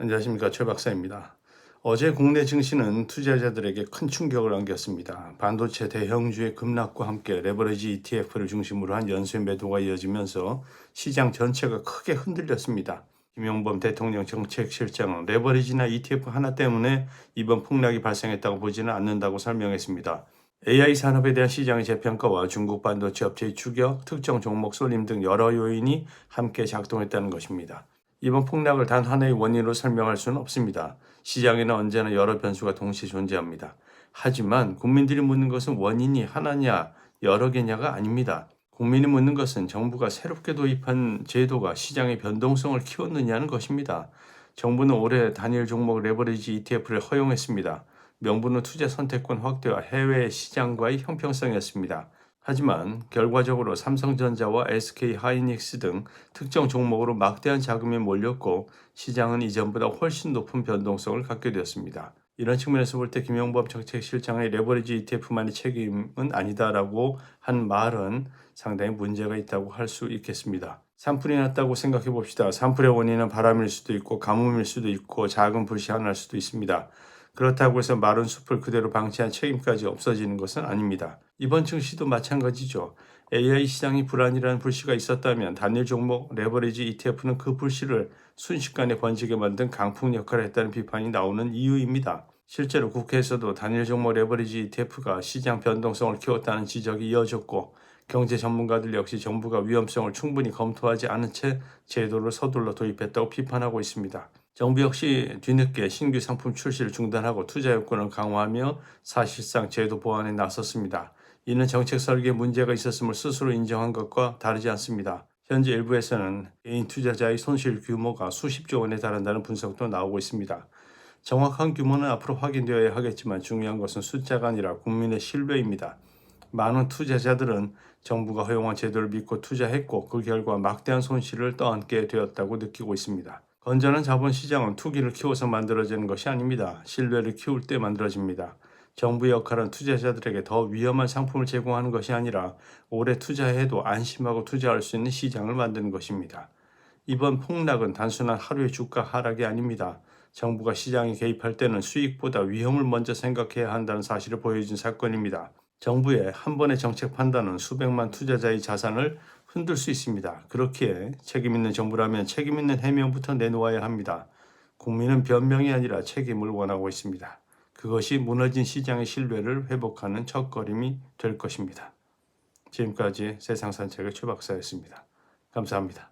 안녕하십니까, 최 박사입니다. 어제 국내 증시는 투자자들에게 큰 충격을 안겼습니다. 반도체 대형주의 급락과 함께 레버리지 ETF를 중심으로 한 연쇄 매도가 이어지면서 시장 전체가 크게 흔들렸습니다. 김용범 대통령 정책실장은 레버리지나 ETF 하나 때문에 이번 폭락이 발생했다고 보지는 않는다고 설명했습니다. AI 산업에 대한 시장의 재평가와 중국 반도체 업체의 추격, 특정 종목 쏠림 등 여러 요인이 함께 작동했다는 것입니다. 이번 폭락을 단 하나의 원인으로 설명할 수는 없습니다. 시장에는 언제나 여러 변수가 동시에 존재합니다. 하지만 국민들이 묻는 것은 원인이 하나냐, 여러 개냐가 아닙니다. 국민이 묻는 것은 정부가 새롭게 도입한 제도가 시장의 변동성을 키웠느냐는 것입니다. 정부는 올해 단일 종목 레버리지 ETF를 허용했습니다. 명분은 투자 선택권 확대와 해외 시장과의 형평성이었습니다. 하지만 결과적으로 삼성전자와 SK하이닉스 등 특정 종목으로 막대한 자금이 몰렸고 시장은 이전보다 훨씬 높은 변동성을 갖게 되었습니다. 이런 측면에서 볼 때 김용범 정책실장의 레버리지 ETF만의 책임은 아니다라고 한 말은 상당히 문제가 있다고 할 수 있겠습니다. 산불이 났다고 생각해 봅시다. 산불의 원인은 바람일 수도 있고 가뭄일 수도 있고 작은 불씨 하나일 수도 있습니다. 그렇다고 해서 마른 숲을 그대로 방치한 책임까지 없어지는 것은 아닙니다. 이번 증시도 마찬가지죠. AI 시장이 불안이라는 불씨가 있었다면 단일 종목 레버리지 ETF는 그 불씨를 순식간에 번지게 만든 강풍 역할을 했다는 비판이 나오는 이유입니다. 실제로 국회에서도 단일 종목 레버리지 ETF가 시장 변동성을 키웠다는 지적이 이어졌고 경제 전문가들 역시 정부가 위험성을 충분히 검토하지 않은 채 제도를 서둘러 도입했다고 비판하고 있습니다. 정부 역시 뒤늦게 신규 상품 출시를 중단하고 투자 요건을 강화하며 사실상 제도 보완에 나섰습니다. 이는 정책 설계에 문제가 있었음을 스스로 인정한 것과 다르지 않습니다. 현재 일부에서는 개인 투자자의 손실 규모가 수십조 원에 달한다는 분석도 나오고 있습니다. 정확한 규모는 앞으로 확인되어야 하겠지만 중요한 것은 숫자가 아니라 국민의 신뢰입니다. 많은 투자자들은 정부가 허용한 제도를 믿고 투자했고 그 결과 막대한 손실을 떠안게 되었다고 느끼고 있습니다. 건전한 자본시장은 투기를 키워서 만들어지는 것이 아닙니다. 신뢰를 키울 때 만들어집니다. 정부의 역할은 투자자들에게 더 위험한 상품을 제공하는 것이 아니라 오래 투자해도 안심하고 투자할 수 있는 시장을 만드는 것입니다. 이번 폭락은 단순한 하루의 주가 하락이 아닙니다. 정부가 시장에 개입할 때는 수익보다 위험을 먼저 생각해야 한다는 사실을 보여준 사건입니다. 정부의 한 번의 정책 판단은 수백만 투자자의 자산을 흔들 수 있습니다. 그렇기에 책임 있는 정부라면 책임 있는 해명부터 내놓아야 합니다. 국민은 변명이 아니라 책임을 원하고 있습니다. 그것이 무너진 시장의 신뢰를 회복하는 첫걸음이 될 것입니다. 지금까지 세상산책의 최 박사였습니다. 감사합니다.